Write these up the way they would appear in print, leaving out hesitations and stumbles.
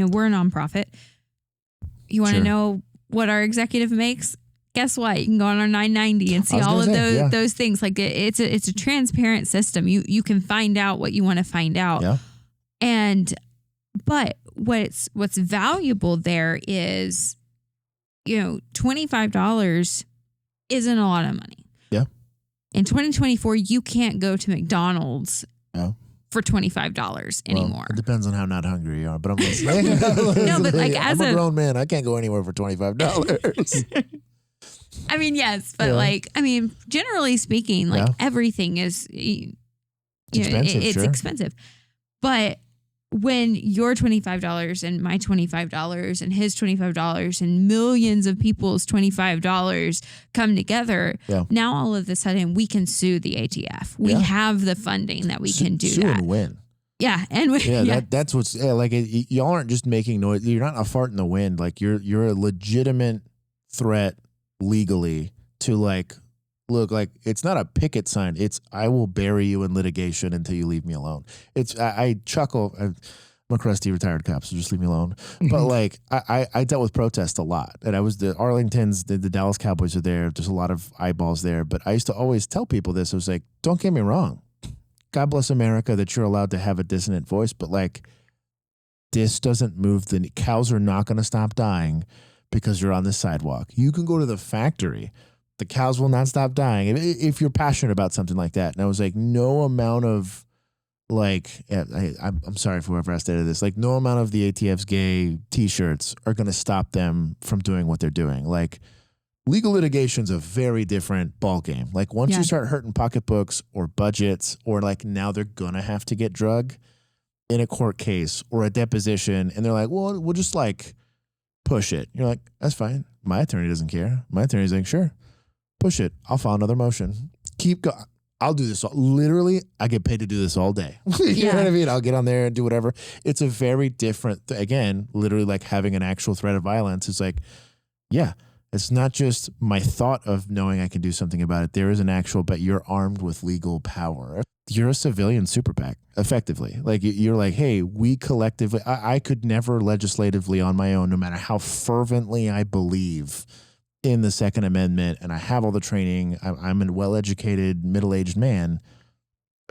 we're a nonprofit. You want to know what our executive makes? Guess what? You can go on our 990 and see all of those things. Like it's a transparent system. You can find out what you want to find out. Yeah. But what's valuable there is, $25 isn't a lot of money. Yeah. In 2024, you can't go to McDonald's for $25 anymore. Well, it depends on how not hungry you are, but I'm listening. No, but like I'm a grown man. I can't go anywhere for $25. I mean, yes, but generally speaking, everything is, it's expensive. But when your $25 and my $25 and his $25 and millions of people's $25 come together, now all of a sudden we can sue the ATF. We have the funding that we can do sue that. And win. Yeah, and that's what's y'all aren't just making noise. You're not a fart in the wind. Like you're a legitimate threat legally to look, like it's not a picket sign. It's I will bury you in litigation until you leave me alone. It's I chuckle. I'm a crusty retired cop, so just leave me alone. But I dealt with protests a lot, and I was the Arlingtons, the Dallas Cowboys are there. There's a lot of eyeballs there, but I used to always tell people this. I was like, don't get me wrong. God bless America that you're allowed to have a dissonant voice, but this doesn't move. The cows are not going to stop dying because you're on the sidewalk. You can go to the factory. The cows will not stop dying if you're passionate about something like that. And I was like, no amount of I'm sorry for whoever has to edit this. No amount of the ATF's gay T-shirts are going to stop them from doing what they're doing. Legal litigation's a very different ballgame. Once you start hurting pocketbooks or budgets, or now they're gonna have to get drug in a court case or a deposition, and they're like, well, we'll just push it. You're like, that's fine. My attorney doesn't care. My attorney's like, sure, push it. I'll file another motion. Keep going. I'll do this. Literally, I get paid to do this all day. You know what I mean? I'll get on there and do whatever. It's a very different, again, literally having an actual threat of violence. It's it's not just my thought of knowing I can do something about it. There is an actual, but you're armed with legal power. You're a civilian super PAC, effectively. You're hey, we collectively, I could never legislatively on my own, no matter how fervently I believe in the Second Amendment, and I have all the training. I'm a well-educated, middle-aged man.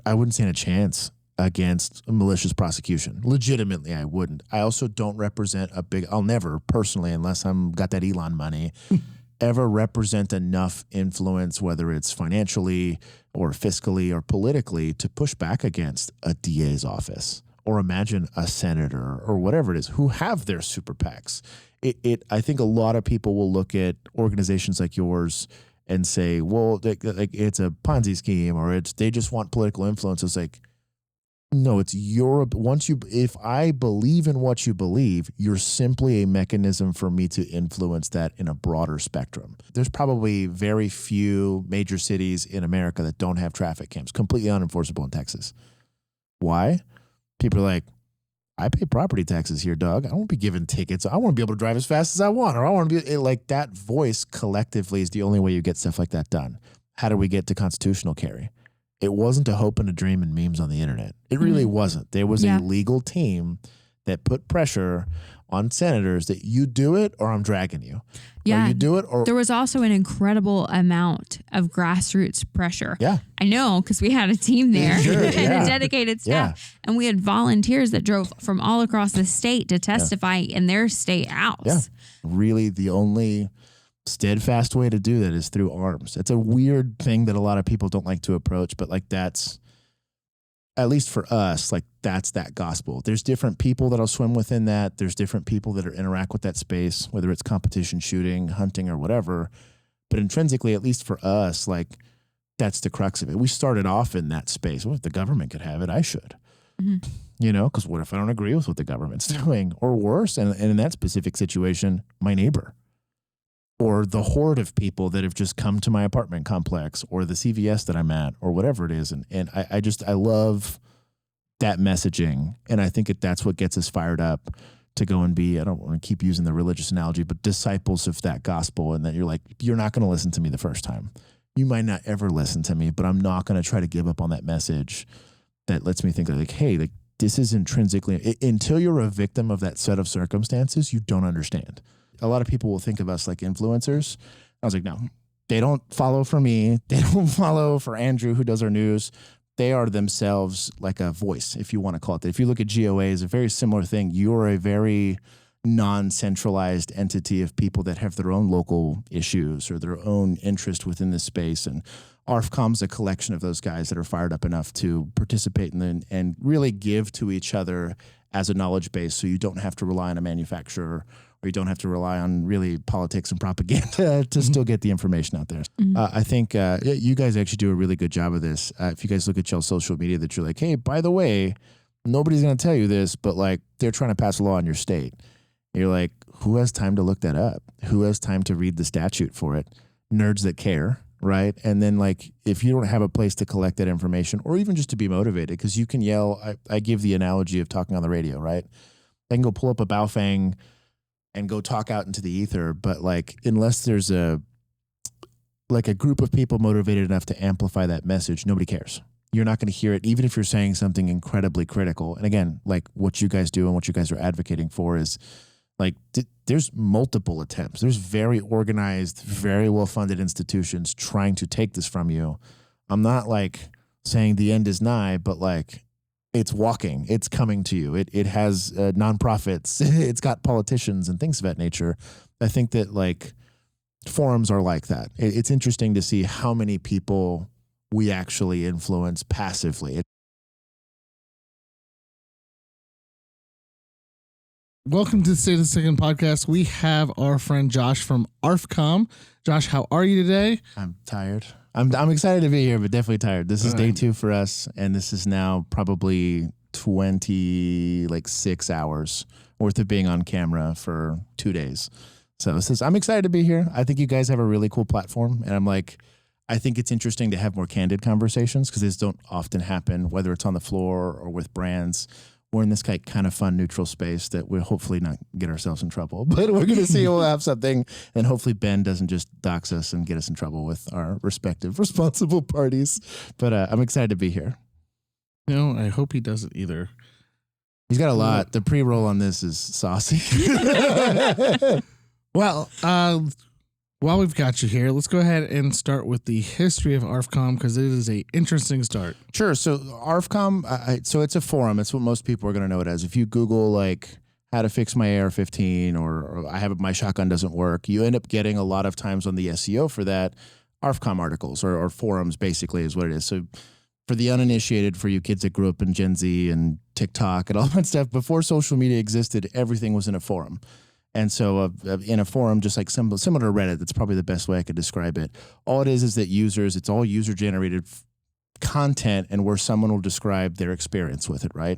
I wouldn't stand a chance against a malicious prosecution. Legitimately, I wouldn't. I also don't represent I'll never personally, unless I'm got that Elon money, ever represent enough influence, whether it's financially or fiscally or politically, to push back against a DA's office, or imagine a senator or whatever it is who have their super PACs. I think a lot of people will look at organizations like yours and say, well, it's a Ponzi scheme, or they just want political influence. It's no, it's if I believe in what you believe, you're simply a mechanism for me to influence that in a broader spectrum. There's probably very few major cities in America that don't have traffic cams, completely unenforceable in Texas. Why? People are like, I pay property taxes here, dog. I won't be given tickets. I want to be able to drive as fast as I want, or I want to be that voice collectively is the only way you get stuff like that done. How do we get to constitutional carry? It wasn't a hope and a dream and memes on the internet. It really wasn't. There was a legal team that put pressure on senators that you do it or I'm dragging you. Yeah. Or you do it or... There was also an incredible amount of grassroots pressure. Yeah. I know, because we had a team there and a dedicated staff. And we had volunteers that drove from all across the state to testify in their state house. Yeah. Really, the only steadfast way to do that is through arms. It's a weird thing that a lot of people don't like to approach, but that's... At least for us, that's that gospel. There's different people that'll swim within that. There's different people that interact with that space, whether it's competition shooting, hunting, or whatever. But intrinsically, at least for us, that's the crux of it. We started off in that space. Well, if the government could have it, I should. Mm-hmm. Because what if I don't agree with what the government's doing? Or worse, and in that specific situation, my neighbor. Or the horde of people that have just come to my apartment complex, or the CVS that I'm at, or whatever it is. And I love that messaging. And I think that's what gets us fired up to go and be, I don't want to keep using the religious analogy, but disciples of that gospel. And that you're not going to listen to me the first time. You might not ever listen to me, but I'm not going to try to give up on that message that lets me think hey, this is intrinsically, until you're a victim of that set of circumstances, you don't understand. A lot of people will think of us like influencers. I was like, no, they don't follow for me. They don't follow for Andrew, who does our news. They are themselves like a voice, if you want to call it that. If you look at GOA, it's a very similar thing. You're a very non-centralized entity of people that have their own local issues or their own interest within this space. And ARFCOM's a collection of those guys that are fired up enough to participate in and really give to each other as a knowledge base, so you don't have to rely on a manufacturer, or you don't have to rely on really politics and propaganda to still get the information out there. I think you guys actually do a really good job of this. If you guys look at y'all's social media, that you're like, hey, by the way, nobody's going to tell you this, but like they're trying to pass a law in your state. You're like, who has time to look that up? Who has time to read the statute for it? Nerds that care, right? And then like, if you don't have a place to collect that information, or even just to be motivated, because you can yell, I give the analogy of talking on the radio, right? I can go pull up a Baofeng and go talk out into the ether, but like, unless there's a group of people motivated enough to amplify that message, nobody cares. You're not going to hear it, even if you're saying something incredibly critical. And again, like what you guys do and what you guys are advocating for is like, there's multiple attempts. There's very organized, very well-funded institutions trying to take this from you. I'm not like saying the end is nigh, but like it's walking, it's coming to you. It has nonprofits, it's got politicians and things of that nature. I think that like forums are like that. It's interesting to see how many people we actually influence passively. Welcome to the State of the Second podcast. We have our friend Josh from ARFCOM. Josh, how are you today? I'm tired. I'm excited to be here, but definitely tired. This is day 2 for us, and this is now probably 26 hours worth of being on camera for 2 days. So I'm excited to be here. I think you guys have a really cool platform, and I think it's interesting to have more candid conversations, because these don't often happen, whether it's on the floor or with brands. We're in this kind of fun, neutral space that we'll hopefully not get ourselves in trouble, but we're going to see we'll have something, and hopefully Ben doesn't just dox us and get us in trouble with our respective responsible parties. But I'm excited to be here. You know, I hope he doesn't either. He's got a lot. The pre-roll on this is saucy. Well, while we've got you here, let's go ahead and start with the history of ARFCOM, because it is an interesting start. Sure. So ARFCOM, so it's a forum. It's what most people are going to know it as. If you Google like how to fix my AR-15 or I have my shotgun doesn't work, you end up getting a lot of times on the SEO for that ARFCOM articles or forums, basically is what it is. So for the uninitiated, for you kids that grew up in Gen Z and TikTok and all that stuff, before social media existed, everything was in a forum. And so in a forum, just like similar to Reddit, that's probably the best way I could describe it. All it is that it's all user-generated content, and where someone will describe their experience with it, right?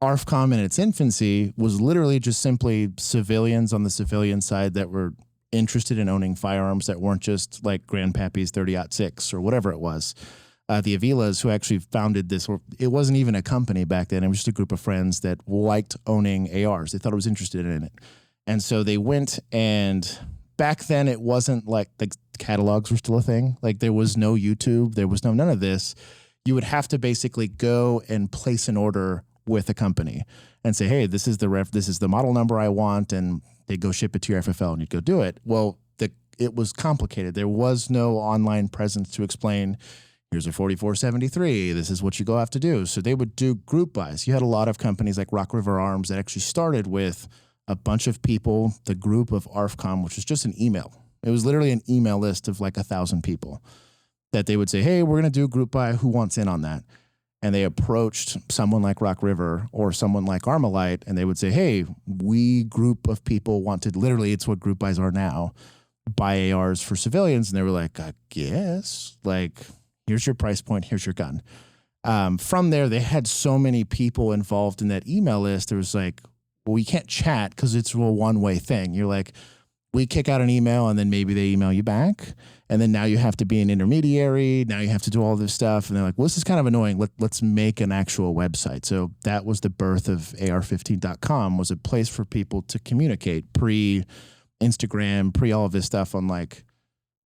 ARFCOM in its infancy was literally just simply civilians on the civilian side that were interested in owning firearms that weren't just like Grandpappy's 30-06 or whatever it was. The Avilas, who actually founded this, it wasn't even a company back then. It was just a group of friends that liked owning ARs. They thought it was interested in it. And so they went, and back then it wasn't like the catalogs were still a thing. Like there was no YouTube, there was none of this. You would have to basically go and place an order with a company and say, hey, this is the model number I want, and they go ship it to your FFL and you'd go do it. Well, it was complicated. There was no online presence to explain, here's a 4473, this is what you go have to do. So they would do group buys. You had a lot of companies like Rock River Arms that actually started with a bunch of people, the group of ARFCOM, which was just an email. It was literally an email list of like 1,000 people that they would say, hey, we're going to do a group buy. Who wants in on that? And they approached someone like Rock River or someone like Armalite, and they would say, hey, we group of people wanted, literally, it's what group buys are now, buy ARs for civilians. And they were like, I guess, like, here's your price point, here's your gun. From there, they had so many people involved in that email list. There was like, well, you can't chat because it's a one-way thing. You're like, we kick out an email and then maybe they email you back. And then now you have to be an intermediary. Now you have to do all this stuff. And they're like, well, this is kind of annoying. Let's make an actual website. So that was the birth of AR15.com, was a place for people to communicate pre-Instagram, pre all of this stuff on like,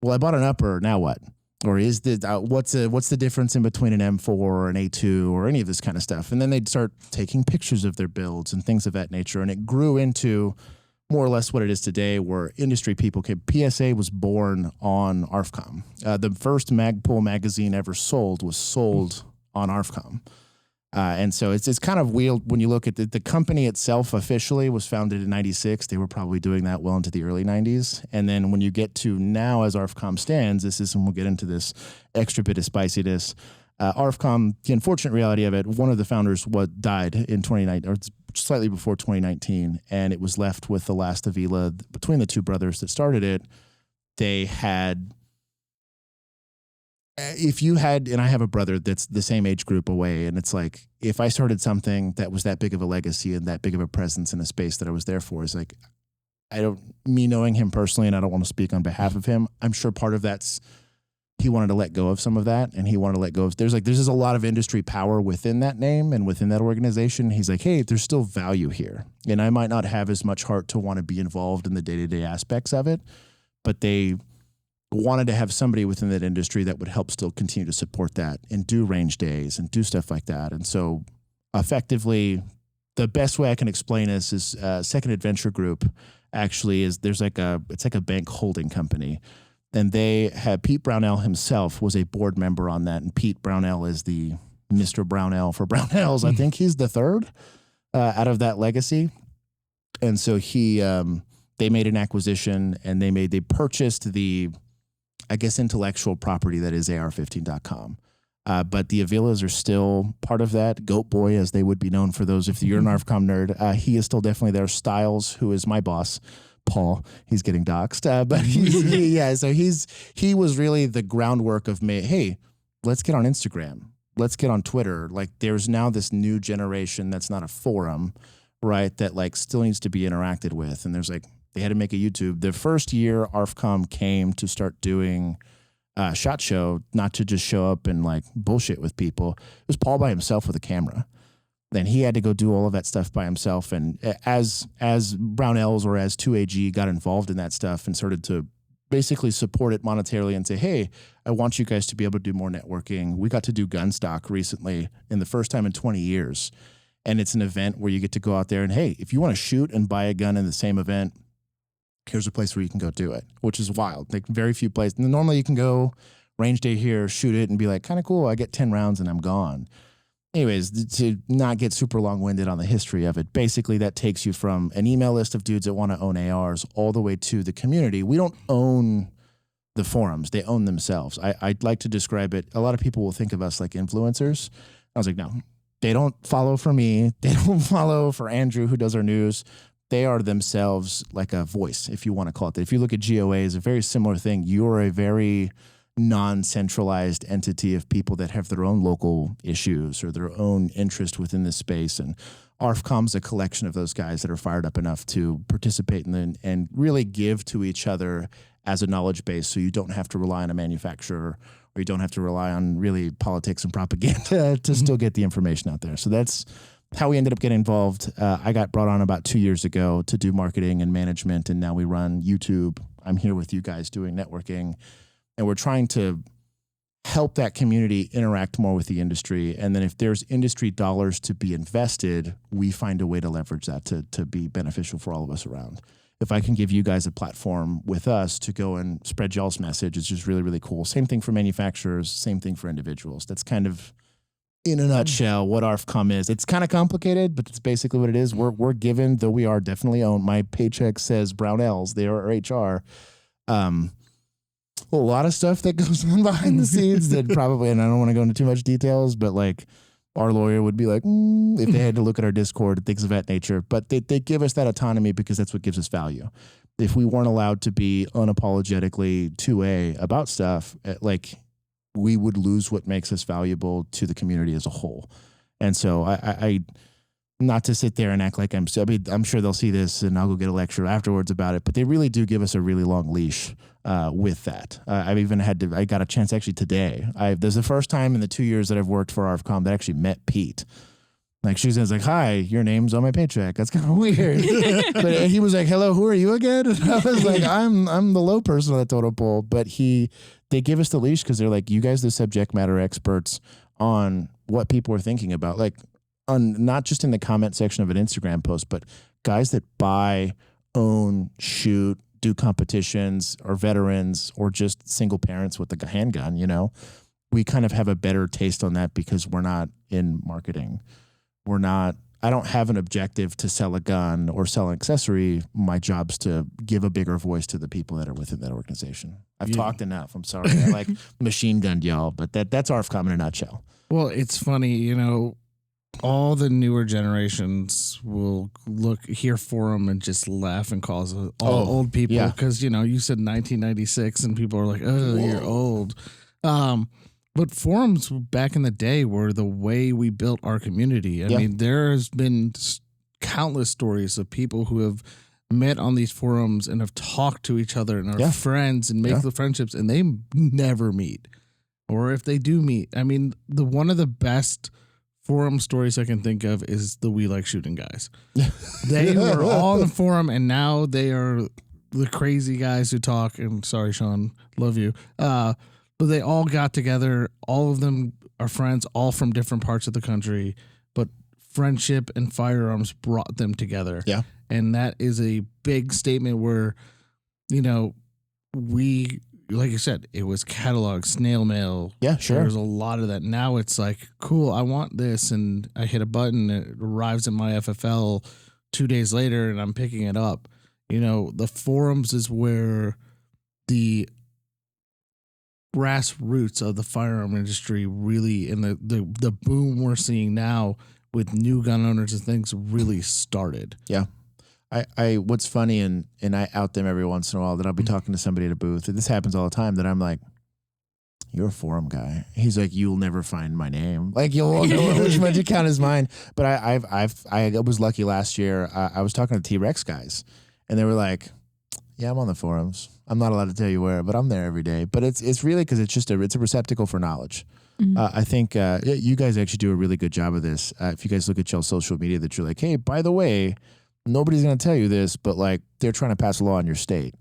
well, I bought an upper, now what? Or is the what's the difference in between an M4 or an A2 or any of this kind of stuff? And then they'd start taking pictures of their builds and things of that nature. And it grew into more or less what it is today, where industry people came. PSA was born on ARFCOM. The first Magpul magazine ever sold was sold on ARFCOM. And so it's kind of weird when you look at the company itself. Officially was founded in 96. They were probably doing that well into the early 90s. And then when you get to now, as ARFCOM stands, this is, and we'll get into this extra bit of spiciness. ARFCOM, the unfortunate reality of it, one of the founders died in 2019, or slightly before 2019, and it was left with the last Avila between the two brothers that started it. They had, if you had, and I have a brother that's the same age group away, and it's like, if I started something that was that big of a legacy and that big of a presence in a space that I was there for, is like, me knowing him personally, and I don't want to speak on behalf of him, I'm sure part of that's, he wanted to let go of some of that, and he wanted to let go of, there's just a lot of industry power within that name and within that organization. He's like, hey, there's still value here. And I might not have as much heart to want to be involved in the day-to-day aspects of it, but they wanted to have somebody within that industry that would help still continue to support that and do range days and do stuff like that. And so effectively, the best way I can explain this is Second Adventure Group actually is, it's like a bank holding company. And they had Pete Brownell himself was a board member on that. And Pete Brownell is the Mr. Brownell for Brownells. I think he's the third out of that legacy. And so they made an acquisition, and they purchased the, I guess, intellectual property that is AR15.com. But the Avilas are still part of that. Goat Boy, as they would be known for those, if you're an ARFCOM nerd, he is still definitely there. Styles, who is my boss, Paul, he's getting doxxed, but he was really the groundwork of me. Hey, let's get on Instagram. Let's get on Twitter. Like, there's now this new generation that's not a forum, right? That like still needs to be interacted with. And there's like, they had to make a YouTube. The first year ARFCOM came to start doing SHOT Show, not to just show up and like bullshit with people. It was Paul by himself with a camera. Then he had to go do all of that stuff by himself. And as Brownells or as 2AG got involved in that stuff and started to basically support it monetarily and say, hey, I want you guys to be able to do more networking. We got to do Gunstock recently, in the first time in 20 years. And it's an event where you get to go out there and, hey, if you want to shoot and buy a gun in the same event, here's a place where you can go do it, which is wild. Like, very few places. Normally you can go range day here, shoot it, and be like, kind of cool, I get 10 rounds and I'm gone. Anyways, to not get super long-winded on the history of it, basically that takes you from an email list of dudes that want to own ARs all the way to the community. We don't own the forums. They own themselves. I'd like to describe it. A lot of people will think of us like influencers. I was like, no, they don't follow for me. They don't follow for Andrew, who does our news. They are themselves like a voice, if you want to call it that. If you look at GOA, it's a very similar thing. You're a very non-centralized entity of people that have their own local issues or their own interest within this space. And ARFCOM's a collection of those guys that are fired up enough to participate in and really give to each other as a knowledge base, so you don't have to rely on a manufacturer, or you don't have to rely on really politics and propaganda to still get the information out there. So that's how we ended up getting involved. I got brought on about 2 years ago to do marketing and management, and now we run YouTube. I'm here with you guys doing networking. And we're trying to help that community interact more with the industry. And then if there's industry dollars to be invested, we find a way to leverage that to be beneficial for all of us around. If I can give you guys a platform with us to go and spread y'all's message, it's just really, really cool. Same thing for manufacturers, same thing for individuals. That's kind of, in a nutshell, what ARFCOM is. It's kind of complicated, but it's basically what it is. We're given, though we are definitely owned. My paycheck says Brownells. They are HR. A lot of stuff that goes on behind the scenes that probably, and I don't want to go into too much details, but like our lawyer would be like, if they had to look at our Discord, things of that nature. But they give us that autonomy because that's what gives us value. If we weren't allowed to be unapologetically 2A about stuff, like, we would lose what makes us valuable to the community as a whole. And so I not to sit there and act like I'm sure they'll see this and I'll go get a lecture afterwards about it, but they really do give us a really long leash with that. I got a chance actually today. There's the first time in the 2 years that I've worked for ARFCOM that I actually met Pete. Like Suzanne's like, hi, your name's on my paycheck. That's kind of weird. But he was like, hello, who are you again? And I was like, I'm the low person on the totem pole. But they give us the leash because they're like, you guys, the subject matter experts on what people are thinking about. Like on not just in the comment section of an Instagram post, but guys that buy, own, shoot, do competitions, or veterans, or just single parents with a handgun, you know, we kind of have a better taste on that because we're not in marketing. I don't have an objective to sell a gun or sell an accessory. My job's to give a bigger voice to the people that are within that organization. I've talked enough. I'm sorry. I like machine gunned y'all, but that's ARFCOM in a nutshell. Well, it's funny, you know, all the newer generations will hear forum and just laugh and call us all old people because, you know, you said 1996 and people are like, oh, you're old. But forums back in the day were the way we built our community. I mean, there's been countless stories of people who have met on these forums and have talked to each other and are friends and make the friendships, and they never meet. Or if they do meet, I mean, one of the best forum stories I can think of is the We Like Shooting guys. They were all in the forum, and now they are the crazy guys who talk. And sorry, Sean, love you. But they all got together. All of them are friends, all from different parts of the country. But friendship and firearms brought them together. Yeah. And that is a big statement where, you know, like you said, it was catalog, snail mail. Yeah, sure. There was a lot of that. Now it's like, cool, I want this. And I hit a button, it arrives in my FFL 2 days later, and I'm picking it up. You know, the forums is where the grassroots of the firearm industry really, and the boom we're seeing now with new gun owners and things really started. Yeah. I what's funny, and I out them every once in a while, that I'll be talking to somebody at a booth, and this happens all the time, that I'm like, you're a forum guy. He's like, you'll never find my name. Like, you'll know which one account is mine. But I was lucky last year. I was talking to T-Rex guys, and they were like, yeah, I'm on the forums. I'm not allowed to tell you where, but I'm there every day. But it's really because it's a receptacle for knowledge. Mm-hmm. I think you guys actually do a really good job of this. If you guys look at y'all's social media, that you're like, hey, by the way, nobody's going to tell you this, but like they're trying to pass a law in your state.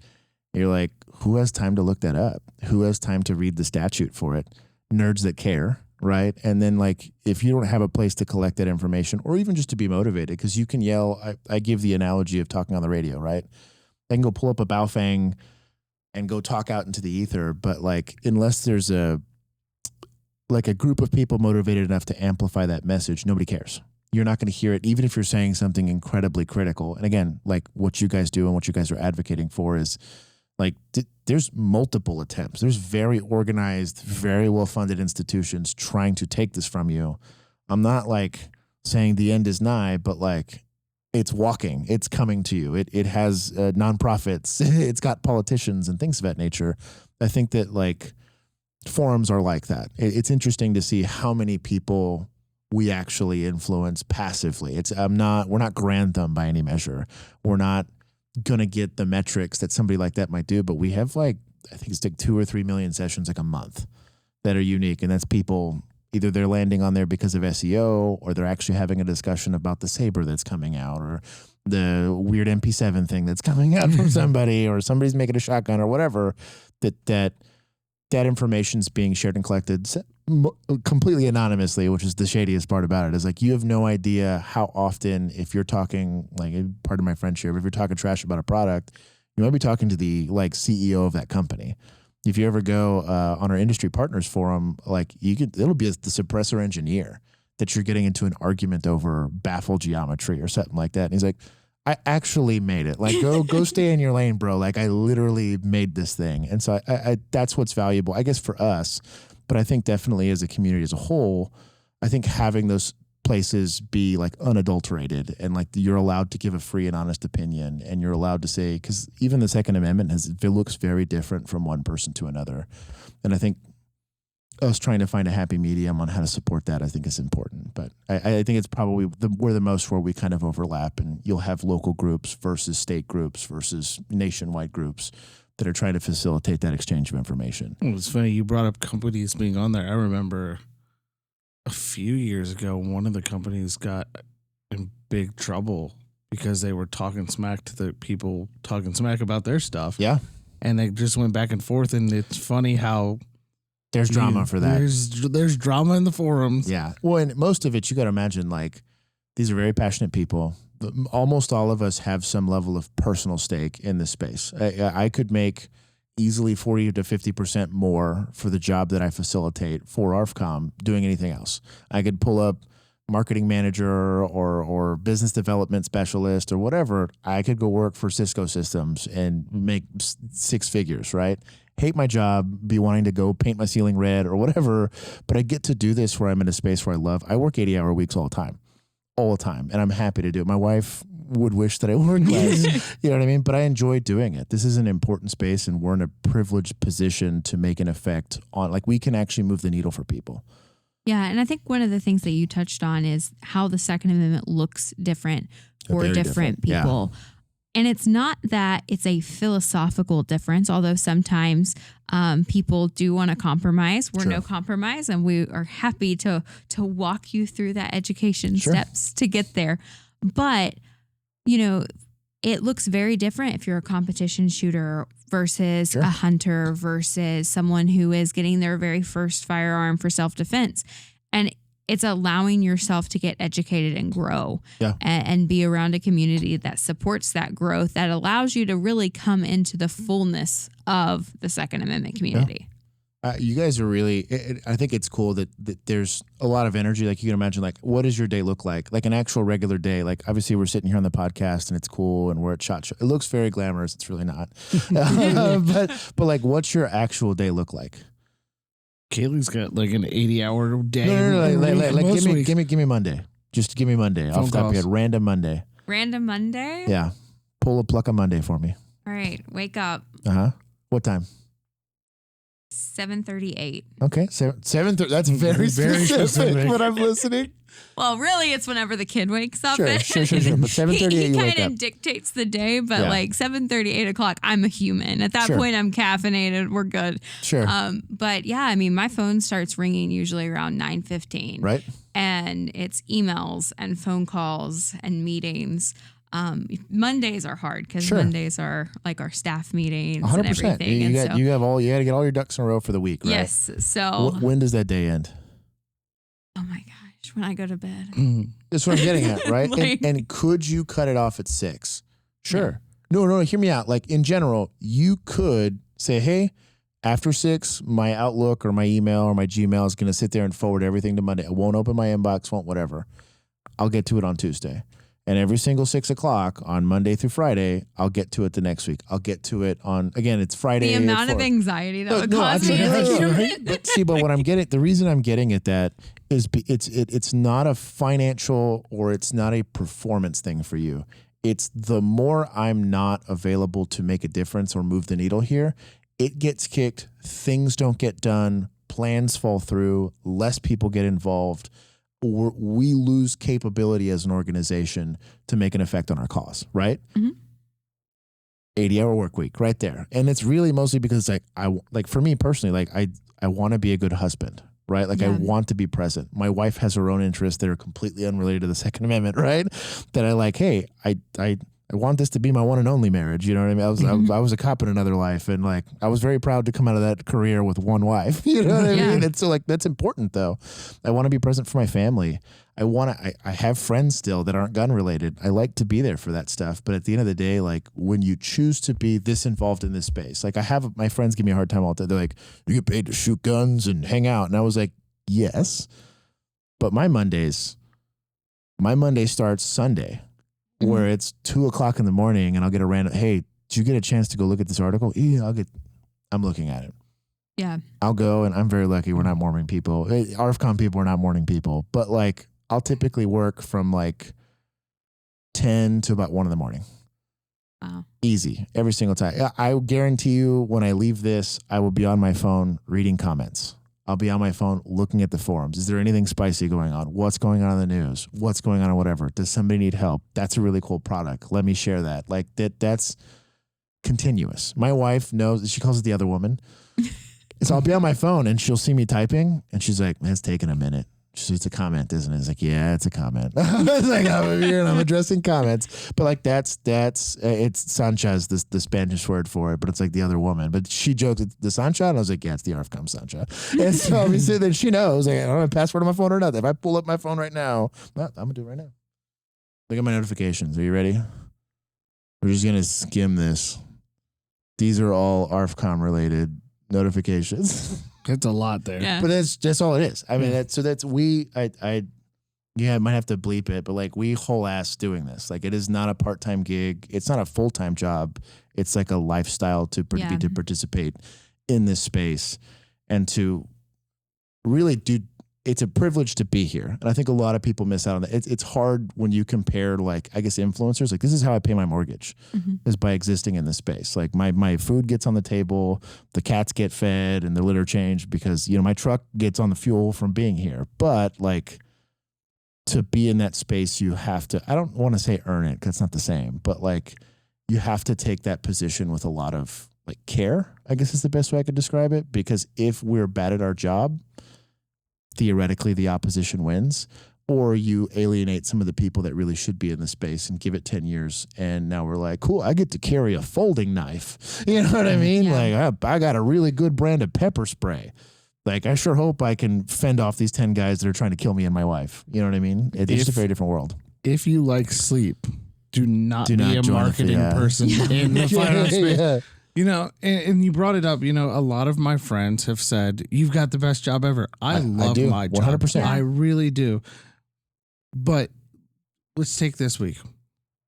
And you're like, who has time to look that up? Who has time to read the statute for it? Nerds that care, right? And then like if you don't have a place to collect that information, or even just to be motivated, because you can yell. I give the analogy of talking on the radio, right? I can go pull up a Baofeng and go talk out into the ether, but like unless there's a group of people motivated enough to amplify that message, nobody cares. You're not going to hear it, even if you're saying something incredibly critical. And again, like what you guys do and what you guys are advocating for is like there's multiple attempts. There's very organized, very well-funded institutions trying to take this from you. I'm not like saying the end is nigh, but like it's walking, it's coming to you. It has nonprofits, it's got politicians and things of that nature. I think that like forums are like that. It's interesting to see how many people we actually influence passively. We're not Grantham by any measure. We're not going to get the metrics that somebody like that might do, but we have like, I think it's like 2 or 3 million sessions like a month that are unique. And that's people, either they're landing on there because of SEO, or they're actually having a discussion about the Saber that's coming out, or the weird MP7 thing that's coming out from somebody, or somebody's making a shotgun or whatever, that information's being shared and collected completely anonymously, which is the shadiest part about it. Is like, you have no idea how often, if you're talking, like, pardon my French here, but if you're talking trash about a product, you might be talking to the like CEO of that company. If you ever go on our industry partners forum, like it'll be the suppressor engineer that you're getting into an argument over baffle geometry or something like that. And he's like, I actually made it. Like, go stay in your lane, bro. Like, I literally made this thing. And so I that's what's valuable, I guess, for us. But I think definitely as a community as a whole, I think having those places be like unadulterated, and like you're allowed to give a free and honest opinion, and you're allowed to say, because even the Second Amendment looks very different from one person to another. And I think us trying to find a happy medium on how to support that, I think is important. But I think it's probably where we kind of overlap, and you'll have local groups versus state groups versus nationwide groups that are trying to facilitate that exchange of information. It's funny you brought up companies being on there. I remember a few years ago, one of the companies got in big trouble because they were talking smack to the people talking smack about their stuff. Yeah. And they just went back and forth. And it's funny how there's drama for that. There's drama in the forums. Yeah. Well, and most of it, you got to imagine, like, these are very passionate people. Almost all of us have some level of personal stake in this space. I could make easily 40 to 50% more for the job that I facilitate for ARFCOM doing anything else. I could pull up marketing manager or business development specialist or whatever. I could go work for Cisco Systems and make 6 figures, right? Hate my job, be wanting to go paint my ceiling red or whatever, but I get to do this where I'm in a space where I love. I work 80-hour weeks all the time, and I'm happy to do it. My wife would wish that I worked less, you know what I mean? But I enjoy doing it. This is an important space, and we're in a privileged position to make an effect on, like, we can actually move the needle for people. Yeah, and I think one of the things that you touched on is how the Second Amendment looks different for different people. Yeah. And it's not that it's a philosophical difference, although sometimes people do want to compromise. We're no compromise, and we are happy to walk you through that education steps to get there. But, you know, it looks very different if you're a competition shooter versus a hunter versus someone who is getting their very first firearm for self-defense. And it's allowing yourself to get educated and grow and be around a community that supports that growth, that allows you to really come into the fullness of the Second Amendment community. You guys are really, I think it's cool that there's a lot of energy. Like, you can imagine, like, what does your day look like? Like an actual regular day. Like, obviously we're sitting here on the podcast and it's cool and we're at SHOT Show. It looks very glamorous. It's really not. but like, what's your actual day look like? Kailey's got like an 80-hour day. No, give me Monday. Just give me Monday. Off the top of your head. Random Monday. Random Monday? Yeah. Pull a pluck a Monday for me. All right. Wake up. What time? 7:38. Okay, 7:30. That's very specific. When I'm listening. Well, really, it's whenever the kid wakes up. Sure. But 7:38, he kind of dictates the day, but like 7:30, 8 o'clock, I'm a human. At that point, I'm caffeinated. We're good. Sure. But yeah, I mean, my phone starts ringing usually around 9:15. Right. And it's emails and phone calls and meetings. Mondays are hard because Mondays are like our staff meetings 100%. And everything. You got to get all your ducks in a row for the week, right? Yes. So when does that day end? Oh my gosh, when I go to bed. That's what I'm getting at, right? and could you cut it off at 6? Sure. No, hear me out. Like, in general, you could say, hey, after 6, my Outlook or my email or my Gmail is going to sit there and forward everything to Monday. I won't open my inbox, won't whatever. I'll get to it on Tuesday. And every single 6 o'clock on Monday through Friday, I'll get to it the next week. I'll get to it on, again, it's Friday. The amount of anxiety that would cause me as a human. But what I'm getting, the reason I'm getting at that is it's not a financial or it's not a performance thing for you. It's the more I'm not available to make a difference or move the needle here, it gets kicked, things don't get done, plans fall through, less people get involved, or we lose capability as an organization to make an effect on our cause, right? 80-hour work week, right there. And it's really mostly because like for me personally, like I want to be a good husband, right? Like I want to be present. My wife has her own interests that are completely unrelated to the Second Amendment, right? That I like, hey, I want this to be my one and only marriage. You know what I mean? I was a cop in another life, and like I was very proud to come out of that career with one wife. You know what I mean? And so like that's important though. I want to be present for my family. I have friends still that aren't gun related. I like to be there for that stuff. But at the end of the day, like when you choose to be this involved in this space, like I have my friends give me a hard time all the time. They're like, you get paid to shoot guns and hang out. And I was like, yes, but my Monday starts Sunday. Where it's 2 o'clock in the morning and I'll get a random, hey, did you get a chance to go look at this article? Yeah, I'm looking at it. Yeah. I'll go, and I'm very lucky we're not morning people. ARFCOM people are not morning people, but like I'll typically work from like 10 to about 1 in the morning. Wow. Easy. Every single time. I guarantee you when I leave this, I will be on my phone reading comments. I'll be on my phone looking at the forums. Is there anything spicy going on? What's going on in the news? What's going on or whatever? Does somebody need help? That's a really cool product. Let me share that. Like that's continuous. My wife knows, she calls it the other woman. So I'll be on my phone and she'll see me typing and she's like, man, it's taking a minute. it's a comment, isn't it? It's like, yeah, it's a comment. It's like, I'm addressing comments. But like, it's Sancha, the Spanish word for it, but it's like the other woman. But she joked at the Sancha, and I was like, yeah, it's the ARFCOM Sancha. And so obviously then she knows, like, I don't have a password on my phone or nothing. If I pull up my phone right now, well, I'm going to do it right now. Look at my notifications. Are you ready? We're just going to skim this. These are all ARFCOM related notifications. It's a lot there. Yeah. But that's all it is. I mean, I might have to bleep it, but like we whole ass doing this. Like it is not a part-time gig. It's not a full-time job. It's like a lifestyle to participate in this space and to really do. It's a privilege to be here. And I think a lot of people miss out on that. It's hard when you compare, like, I guess influencers, like this is how I pay my mortgage is by existing in this space. Like my food gets on the table, the cats get fed and their litter changed because, my truck gets on the fuel from being here. But like to be in that space, you have to, I don't want to say earn it because it's not the same, but like you have to take that position with a lot of like care, I guess is the best way I could describe it. Because if we're bad at our job, theoretically the opposition wins, or you alienate some of the people that really should be in the space and give it 10 years. And now we're like, cool, I get to carry a folding knife. You know what I mean? Yeah. Like I got a really good brand of pepper spray. Like I sure hope I can fend off these 10 guys that are trying to kill me and my wife. You know what I mean? It's just a very different world. If you like sleep, do not be a marketing person in the firearms space. Yeah. And you brought it up, a lot of my friends have said, you've got the best job ever. I love my job. 100%. I really do. But let's take this week.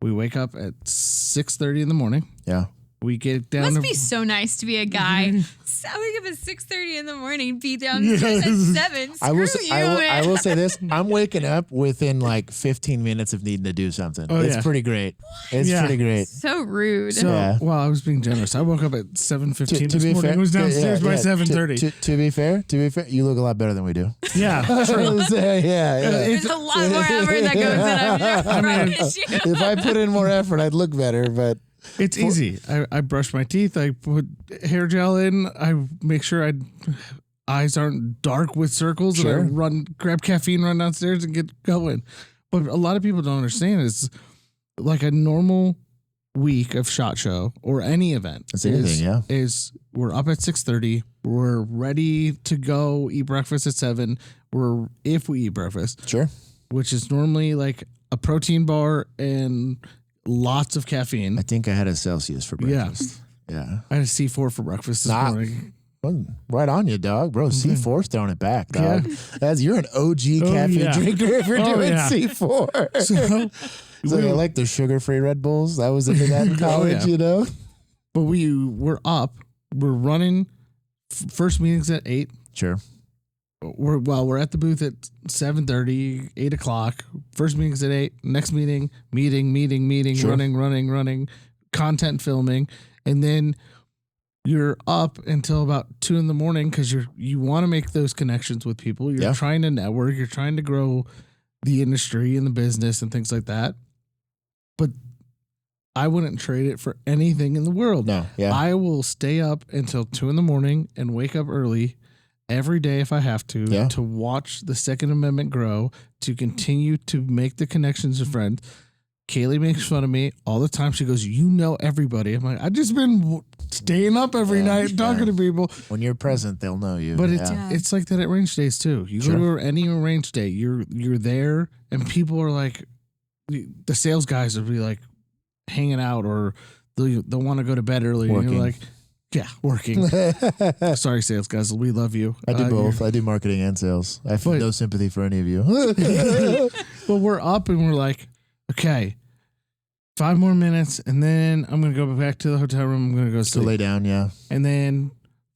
We wake up at 6:30 in the morning. Yeah. We get down. Must be so nice to be a guy. So I wake up at 6:30 in the morning, be downstairs at 7. I will say this. I'm waking up within like 15 minutes of needing to do something. It's pretty great. It's pretty great. So rude. So, well, I was being generous. I woke up at 7:15 this morning. I was downstairs by 7:30. To be fair, you look a lot better than we do. Yeah. True. There's a lot more effort that goes in. I mean, if I put in more effort, I'd look better, but it's easy. I brush my teeth. I put hair gel in. I make sure eyes aren't dark with circles. Sure. And I grab caffeine, run downstairs and get going. But a lot of people don't understand is like a normal week of SHOT Show or any event. That's anything, is we're up at 6:30. We're ready to go eat breakfast at 7. If we eat breakfast. Sure. Which is normally like a protein bar and lots of caffeine. I think I had a Celsius for breakfast. Yeah. I had a C4 for breakfast this morning. Right on you, dog. Bro, C4's throwing it back, dog. You're an OG caffeine drinker if you're doing C4. So I like the sugar-free Red Bulls. I was into that in college, But we're up. We're running. First meeting's at 8. Sure. We're at the booth at 7:30, 8 o'clock. First meeting's at 8. Next meeting, sure. running, content filming. And then you're up until about 2 in the morning because you want to make those connections with people. You're trying to network. You're trying to grow the industry and the business and things like that. But I wouldn't trade it for anything in the world. No, yeah. I will stay up until 2 in the morning and wake up early every day if I have to watch the Second Amendment grow, to continue to make the connections with friends. Kailey makes fun of me all the time. She goes, everybody. I'm like, I've just been staying up every night talking to people. When you're present, they'll know you. But it's like that at range days too. You go to any range day, you're there, and people are like, the sales guys will be like hanging out, or they'll want to go to bed early. Working. And you're like, yeah, working. Sorry, sales guys. We love you. I do both. I do marketing and sales. I have no sympathy for any of you. But we're up and we're like, okay, 5 more minutes, and then I'm going to go back to the hotel room. I'm going to go sleep. To lay down, yeah. And then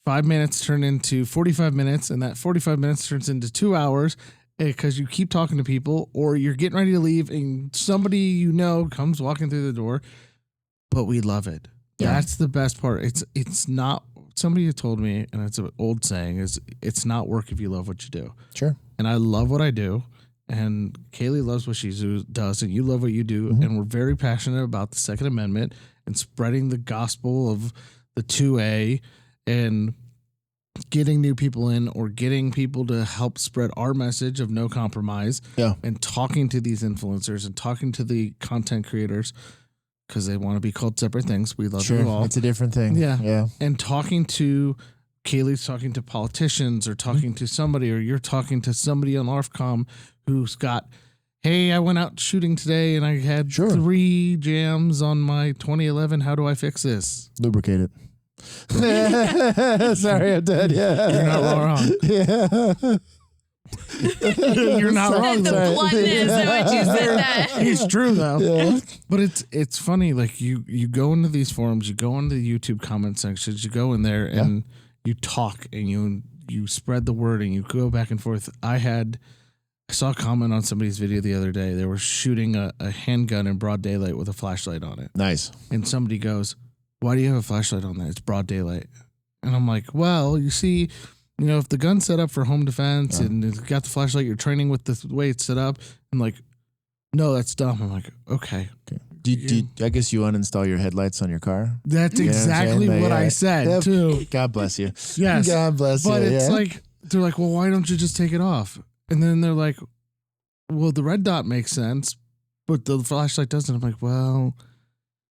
5 minutes turn into 45 minutes, and that 45 minutes turns into 2 hours because you keep talking to people, or you're getting ready to leave, and somebody comes walking through the door. But we love it. Yeah. That's the best part. It's not, somebody told me, and it's an old saying, is it's not work if you love what you do. Sure. And I love what I do. And Kailey loves what she does, and you love what you do. Mm-hmm. And we're very passionate about the Second Amendment and spreading the gospel of the 2A. And getting new people in or getting people to help spread our message of no compromise. Yeah. And talking to these influencers and talking to the content creators because they want to be called separate things. We love you all. It's a different thing. Yeah. Yeah. And talking to Kailey's talking to politicians or talking to somebody, or you're talking to somebody on ARFCOM who's got, hey, I went out shooting today and I had 3 jams on my 2011. How do I fix this? Lubricate it. Sorry, I'm dead. Yeah. You're not wrong. Yeah. You're not wrong. The bluntness of what you said that. It's true though. Yeah. But it's funny. Like you go into these forums, you go into the YouTube comment sections, you go in there and you talk and you spread the word and you go back and forth. I saw a comment on somebody's video the other day. They were shooting a handgun in broad daylight with a flashlight on it. Nice. And somebody goes, "Why do you have a flashlight on that? It's broad daylight." And I'm like, well, you see, if the gun's set up for home defense and it's got the flashlight, you're training with the way it's set up. I'm like, no, that's dumb. I'm like, okay. I guess you uninstall your headlights on your car? That's exactly what I said, too. God bless you. Yes. God bless you. But it's like, they're like, well, why don't you just take it off? And then they're like, well, the red dot makes sense, but the flashlight doesn't. I'm like, well,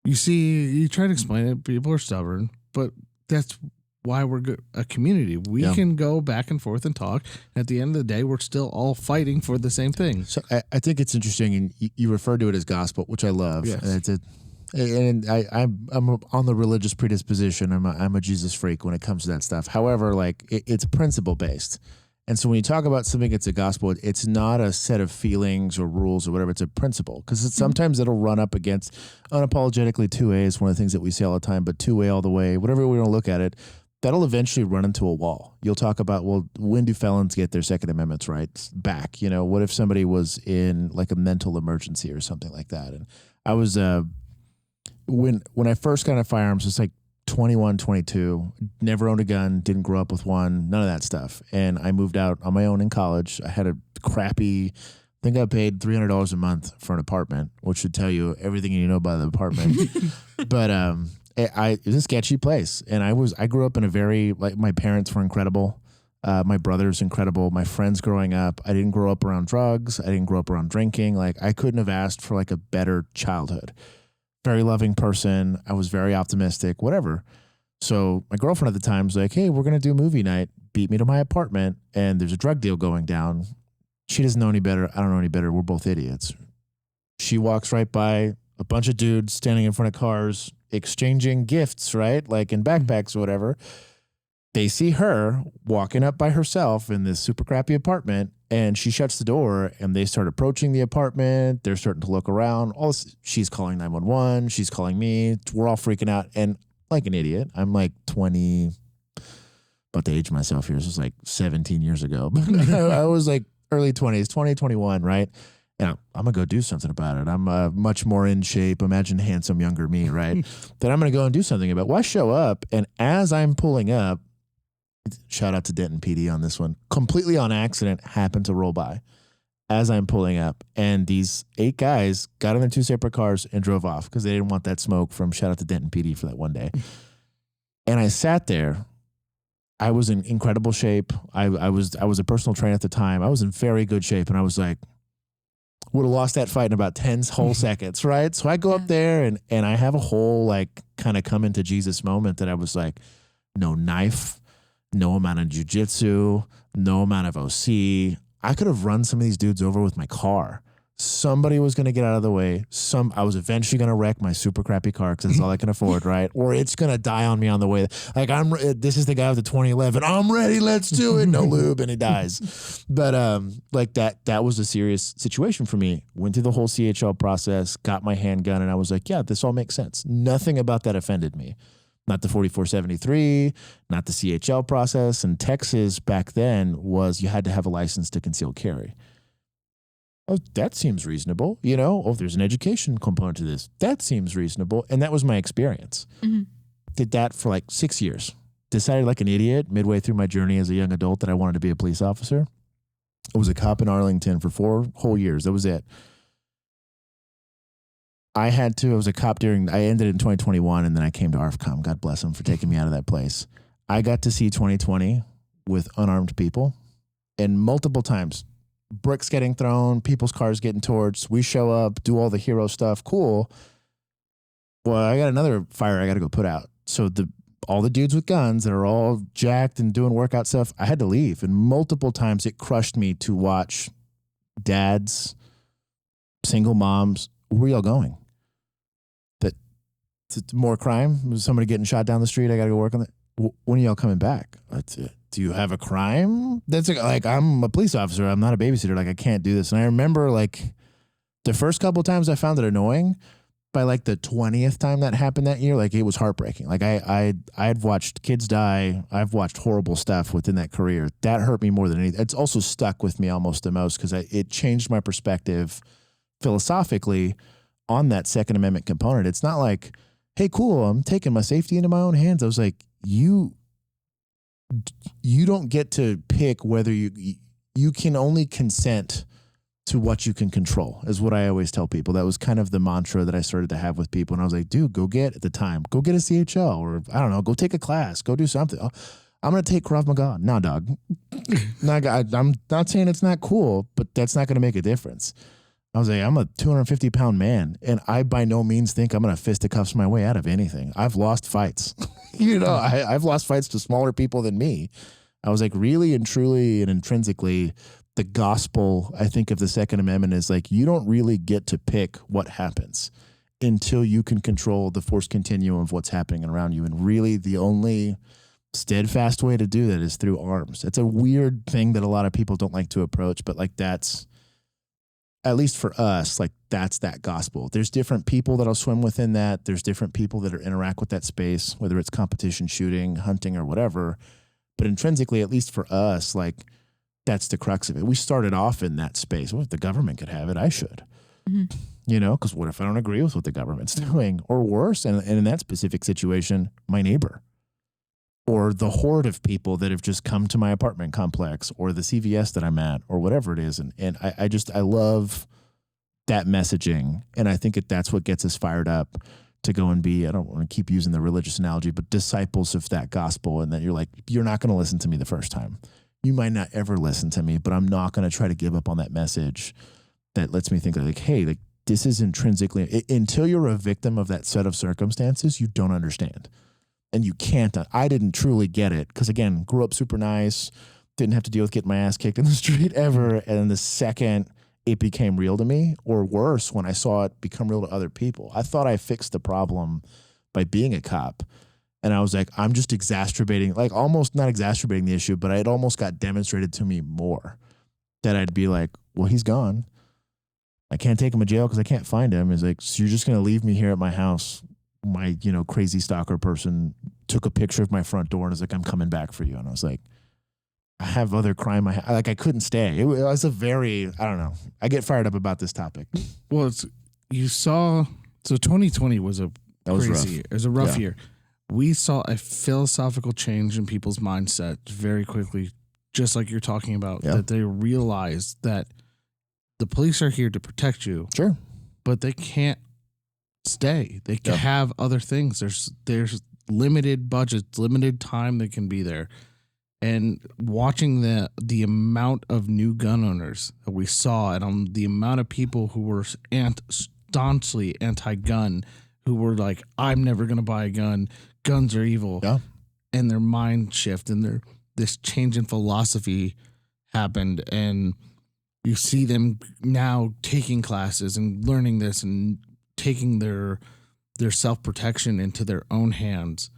you see, you try to explain it. People are stubborn, but that's why we're a community. We can go back and forth and talk. At the end of the day, we're still all fighting for the same thing. So I think it's interesting, and you refer to it as gospel, which I love. Yes. And I'm on the religious predisposition. I'm a Jesus freak when it comes to that stuff. However, like it's principle based. And so when you talk about something that's a gospel, it's not a set of feelings or rules or whatever. It's a principle, because sometimes it'll run up against unapologetically 2A is one of the things that we say all the time, but 2A all the way, whatever we want to look at it, that'll eventually run into a wall. You'll talk about, well, when do felons get their Second Amendment rights back? What if somebody was in like a mental emergency or something like that? And I was, when I first got into firearms, it's like 21, 22, never owned a gun, didn't grow up with one, none of that stuff. And I moved out on my own in college. I had a crappy, I think I paid $300 a month for an apartment, which should tell you everything you know about the apartment. But it was a sketchy place. And I grew up in a very, like, my parents were incredible. My brother's incredible. My friends growing up, I didn't grow up around drugs. I didn't grow up around drinking. Like, I couldn't have asked for like a better childhood. Very loving person. I was very optimistic, whatever. So my girlfriend at the time was like, hey, we're going to do movie night. Beat me to my apartment. And there's a drug deal going down. She doesn't know any better. I don't know any better. We're both idiots. She walks right by a bunch of dudes standing in front of cars, exchanging gifts, right? Like in backpacks or whatever. They see her walking up by herself in this super crappy apartment, and she shuts the door, and they start approaching the apartment. They're starting to look around. She's calling 911. She's calling me. We're all freaking out. And like an idiot, I'm like 20, about to age myself here. This was like 17 years ago. But I was like early 20s, 20, 21, right? And I'm going to go do something about it. I'm much more in shape. Imagine handsome younger me, right? Then I'm going to go and do something about it. Well, I show up, and as I'm pulling up, shout out to Denton PD on this one, completely on accident, happened to roll by as I'm pulling up. And these 8 guys got in their 2 separate cars and drove off because they didn't want that smoke from, shout out to Denton PD for that one day. And I sat there. I was in incredible shape. I was a personal trainer at the time. I was in very good shape. And I was like, would have lost that fight in about 10 whole seconds, right? So I go up there and I have a whole like kind of come into Jesus moment that I was like, no knife, no amount of jujitsu, no amount of OC. I could have run some of these dudes over with my car. Somebody was going to get out of the way. I was eventually going to wreck my super crappy car because it's all I can afford, right? Or it's going to die on me on the way. Like this is the guy with the 2011. I'm ready. Let's do it. No lube, and he dies. But like that was a serious situation for me. Went through the whole CHL process, got my handgun, and I was like, yeah, this all makes sense. Nothing about that offended me. Not the 4473, not the CHL process. And Texas back then was you had to have a license to conceal carry. Oh, that seems reasonable. Oh, there's an education component to this. That seems reasonable. And that was my experience. Mm-hmm. Did that for like 6 years. Decided like an idiot midway through my journey as a young adult that I wanted to be a police officer. I was a cop in Arlington for 4 whole years. That was it. I was a cop I ended in 2021, and then I came to ARFCOM. God bless them for taking me out of that place. I got to see 2020 with unarmed people, and multiple times, bricks getting thrown, people's cars getting torched. We show up, do all the hero stuff. Cool. Well, I got another fire I got to go put out. So all the dudes with guns that are all jacked and doing workout stuff, I had to leave. And multiple times it crushed me to watch dads, single moms. Where y'all going? That more crime? Was somebody getting shot down the street? I got to go work on that. When are y'all coming back? Do you have a crime? That's like, I'm a police officer. I'm not a babysitter. Like, I can't do this. And I remember, like, the first couple of times I found it annoying. By like the 20th time that happened that year, like, it was heartbreaking. Like, I'd watched kids die. I've watched horrible stuff within that career. That hurt me more than anything. It's also stuck with me almost the most because it changed my perspective philosophically on that Second Amendment component. It's not like, hey, cool, I'm taking my safety into my own hands. I was like, you don't get to pick whether you can only consent to what you can control, is what I always tell people. That was kind of the mantra that I started to have with people. And I was like, dude, go get a CHL, or I don't know, go take a class, go do something. I'm going to take Krav Maga. Nah, dog. I'm not saying it's not cool, but that's not going to make a difference. I was like, I'm a 250-pound man, and I by no means think I'm going to fisticuffs my way out of anything. I've lost fights. I've lost fights to smaller people than me. I was like, really and truly and intrinsically, the gospel, I think, of the Second Amendment is like, you don't really get to pick what happens until you can control the force continuum of what's happening around you. And really the only steadfast way to do that is through arms. It's a weird thing that a lot of people don't like to approach, but like, that's, at least for us, like, that's that gospel. There's different people that'll swim within that. There's different people that interact with that space, whether it's competition shooting, hunting, or whatever. But intrinsically, at least for us, like, that's the crux of it. We started off in that space. Well, if the government could have it, I should. Mm-hmm. Because what if I don't agree with what the government's doing? Or worse, and in that specific situation, my neighbor. Or the horde of people that have just come to my apartment complex, or the CVS that I'm at, or whatever it is. And I love that messaging. And I think that's what gets us fired up to go and be, I don't want to keep using the religious analogy, but disciples of that gospel. And that you're like, you're not going to listen to me the first time. You might not ever listen to me, but I'm not going to try to give up on that message that lets me think like, hey, like, this is intrinsically, until you're a victim of that set of circumstances, you don't understand. And you can't. I didn't truly get it because, again, grew up super nice, didn't have to deal with getting my ass kicked in the street ever. And the second it became real to me, or worse, when I saw it become real to other people, I thought I fixed the problem by being a cop. And I was like, I'm just exacerbating, like, almost not exacerbating the issue, but it almost got demonstrated to me more that I'd be like, well, he's gone. I can't take him to jail because I can't find him. It's like, so you're just going to leave me here at my house. My, crazy stalker person took a picture of my front door and was like, I'm coming back for you. And I was like, I have other crime. I couldn't stay. It was a very, I don't know. I get fired up about this topic. Well, so 2020 was a crazy year. It was a rough year. We saw a philosophical change in people's mindset very quickly, just like you're talking about, that they realized that the police are here to protect you. Sure. But they can't stay. They can have other things. There's limited budgets, limited time that can be there. And watching the amount of new gun owners that we saw, and the amount of people who were staunchly anti-gun, who were like, I'm never going to buy a gun. Guns are evil. Yeah. And their mind shift and this change in philosophy happened. And you see them now taking classes and learning this and taking their self-protection into their own hands.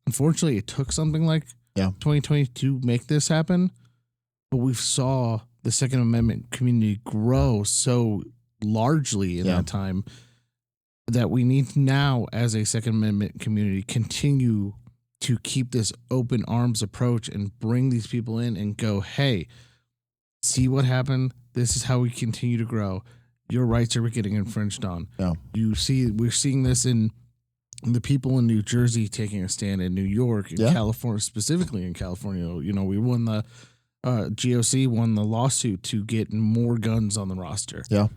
Unfortunately, it took something like 2020 to make this happen. But we saw the Second Amendment community grow so largely in that time that we need now, as a Second Amendment community, continue to keep this open arms approach and bring these people in and go, hey, see what happened? This is how we continue to grow. Your rights are getting infringed on. Yeah. We're seeing this in the people in New Jersey taking a stand, in New York, in California, specifically in California. We won the GOC won the lawsuit to get more guns on the roster. Yeah.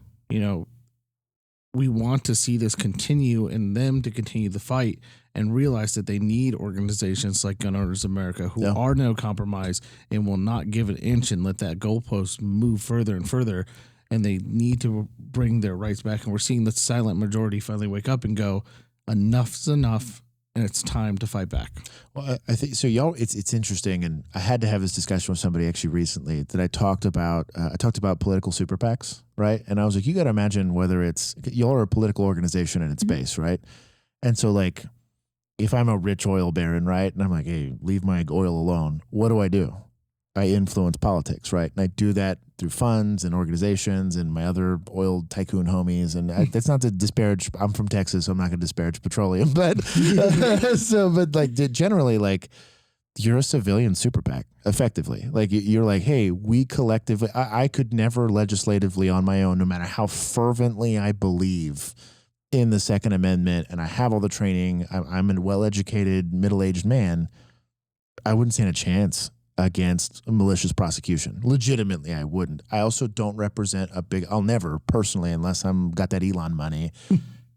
we want to see this continue and them to continue the fight and realize that they need organizations like Gun Owners America who are no compromise and will not give an inch and let that goalpost move further and further. And they need to bring their rights back. And we're seeing the silent majority finally wake up and go, enough's enough. And it's time to fight back. Well, I think so. Y'all, it's interesting, and I had to have this discussion with somebody actually recently that I talked about. I talked about political super PACs, right? And I was like, you got to imagine whether it's y'all are a political organization in its base, right? And so, like, if I'm a rich oil baron, right, and I'm like, hey, leave my oil alone, what do? I influence politics, right? And I do that through funds and organizations and my other oil tycoon homies. And that's not to disparage. I'm from Texas, so I'm not going to disparage petroleum. But generally, like, you're a civilian super PAC, effectively. Like, you're like, hey, we collectively. I could never legislatively on my own, no matter how fervently I believe in the Second Amendment, and I have all the training. I'm a well-educated, middle-aged man. I wouldn't stand a chance against a malicious prosecution. Legitimately, I wouldn't. I also don't represent I'll never personally, unless I'm got that Elon money,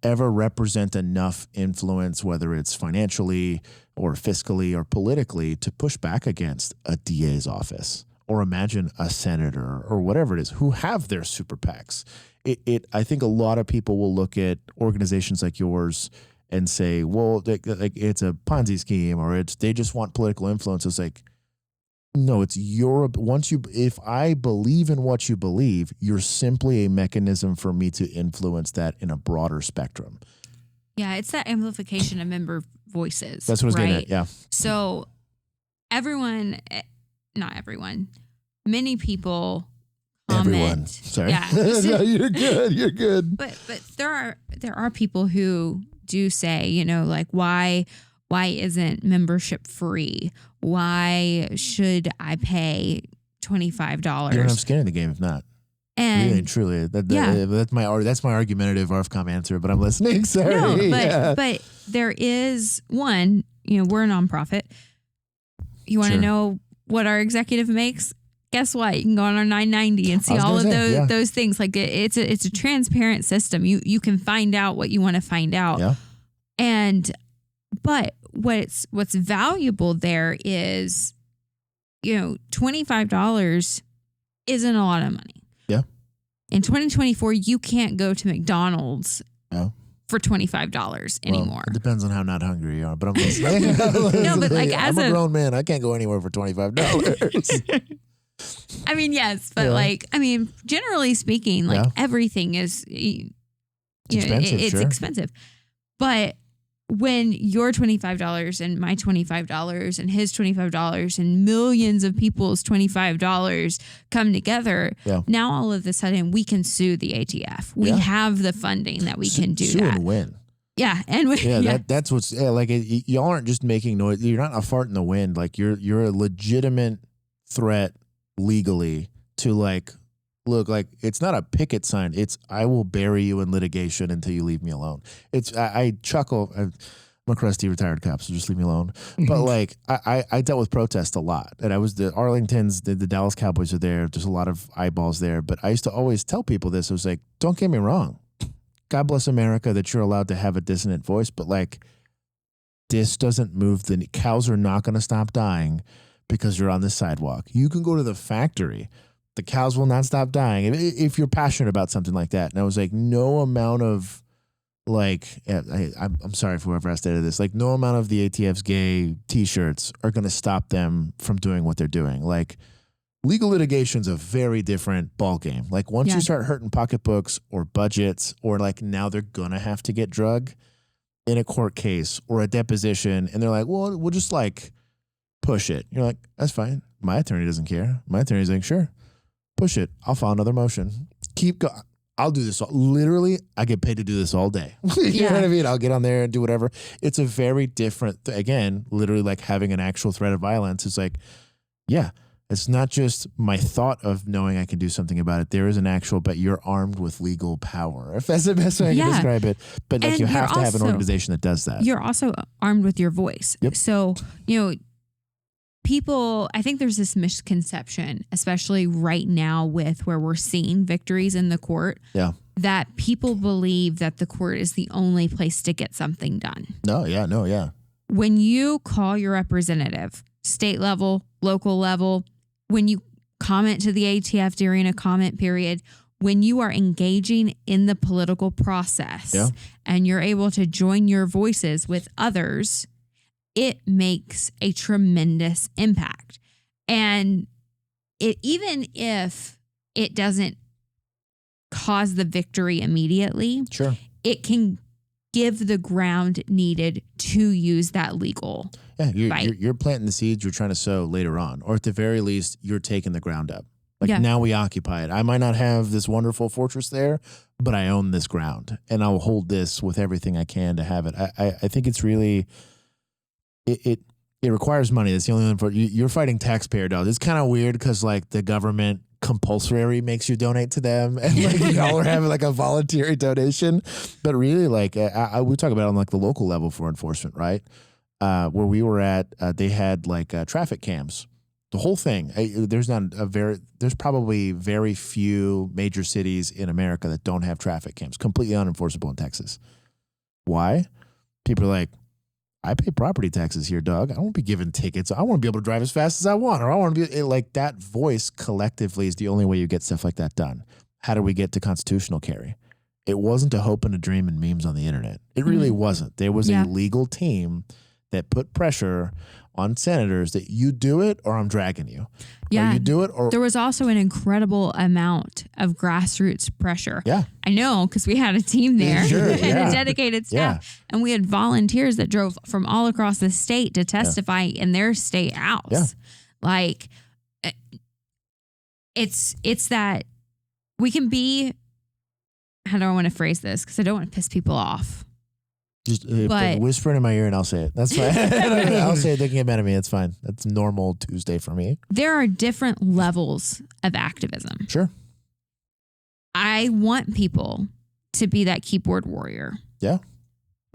ever represent enough influence, whether it's financially or fiscally or politically, to push back against a DA's office, or imagine a senator or whatever it is who have their super PACs. I think a lot of people will look at organizations like yours and say, well, like it's a Ponzi scheme, or they just want political influence. It's like, no, it's if I believe in what you believe, you're simply a mechanism for me to influence that in a broader spectrum. Yeah, it's that amplification of member voices. That's what I was getting at, yeah. So not everyone, many people comment. Everyone. Sorry. Yeah. No, you're good. But there are people who do say, you know, like, why isn't membership free? Why should I pay $25? You don't have skin in the game if not. And really and truly, that's my argumentative RFCOM answer. But I'm listening. Sorry. No, but there is one. You know, we're a nonprofit. You want to know what our executive makes? Guess what? You can go on our 990 and see all of those things. Like, it's a transparent system. You can find out what you want to find out. Yeah. But what's valuable there is, you know, $25 isn't a lot of money. Yeah. In 2024, you can't go to McDonald's for $25 anymore. It depends on how not hungry you are, but I'm listening. No, but like, I'm a grown man, I can't go anywhere for $25. I mean, yes, but like, I mean, generally speaking, like everything is, it's expensive. But when your $25 and my $25 and his $25 and millions of people's $25 come together, now all of a sudden we can sue the ATF. We have the funding that we can do sue that. And win. Yeah, and that's what's like. Y'all aren't just making noise. You're not a fart in the wind. Like, you're a legitimate threat legally to, like, look, like, it's not a picket sign. It's, I will bury you in litigation until you leave me alone. It's, I chuckle. I'm a crusty retired cop, so just leave me alone. But like, I dealt with protests a lot, and I was the Arlingtons, the Dallas Cowboys are there. There's a lot of eyeballs there, but I used to always tell people this. I was like, don't get me wrong. God bless America that you're allowed to have a dissonant voice, but like, this doesn't move the cows are not going to stop dying because you're on the sidewalk. You can go to the factory. The cows will not stop dying if you're passionate about something like that. And I was like, no amount of, like, I'm sorry for whoever has to edit this. Like, no amount of the ATF's gay T-shirts are going to stop them from doing what they're doing. Like, legal litigation's a very different ballgame. Like, once you start hurting pocketbooks or budgets, or like, now they're going to have to get drug in a court case or a deposition, and they're like, well, we'll just like push it. You're like, that's fine. My attorney doesn't care. My attorney's like, sure, push it. I'll file another motion. Keep going. I'll do this. Literally, I get paid to do this all day. You know what I mean? I'll get on there and do whatever. It's a very different, again, literally like having an actual threat of violence. It's like, it's not just my thought of knowing I can do something about it. There is an actual, but you're armed with legal power, if that's the best way I can describe it. But like, you have to have an organization that does that. You're also armed with your voice. Yep. So, you know, I think there's this misconception, especially right now with where we're seeing victories in the court, that people believe that the court is the only place to get something done. No. When you call your representative, state level, local level, when you comment to the ATF during a comment period, when you are engaging in the political process and you're able to join your voices with others, it makes a tremendous impact. And even if it doesn't cause the victory immediately, it can give the ground needed to use that legal fight. You're planting the seeds you're trying to sow later on, or at the very least, you're taking the ground up. Now we occupy it. I might not have this wonderful fortress there, but I own this ground, and I'll hold this with everything I can to have it. I think it's really... It requires money. That's the only one. You're fighting taxpayer dollars. It's kind of weird because the government compulsory makes you donate to them, and y'all are having a voluntary donation. But really, we talk about it on the local level for enforcement, right? Where we were at, they had traffic cams. The whole thing. There's probably very few major cities in America that don't have traffic cams. Completely unenforceable in Texas. Why? People are like, I pay property taxes here, dog. I won't be given tickets. I want to be able to drive as fast as I want, or I want to be that voice collectively is the only way you get stuff like that done. How do we get to constitutional carry? It wasn't a hope and a dream and memes on the internet. It really wasn't. There was a legal team that put pressure on senators that you do it or I'm dragging you. Yeah. Or you do it or... There was also an incredible amount of grassroots pressure. Yeah. I know, because we had a team there and a dedicated staff. Yeah. And we had volunteers that drove from all across the state to testify in their state house. Yeah. It's that we can be... How do I want to phrase this? Because I don't want to piss people off. Just whisper it in my ear and I'll say it. That's fine. I'll say it. They can get mad at me. It's fine. That's normal Tuesday for me. There are different levels of activism. Sure. I want people to be that keyboard warrior. Yeah.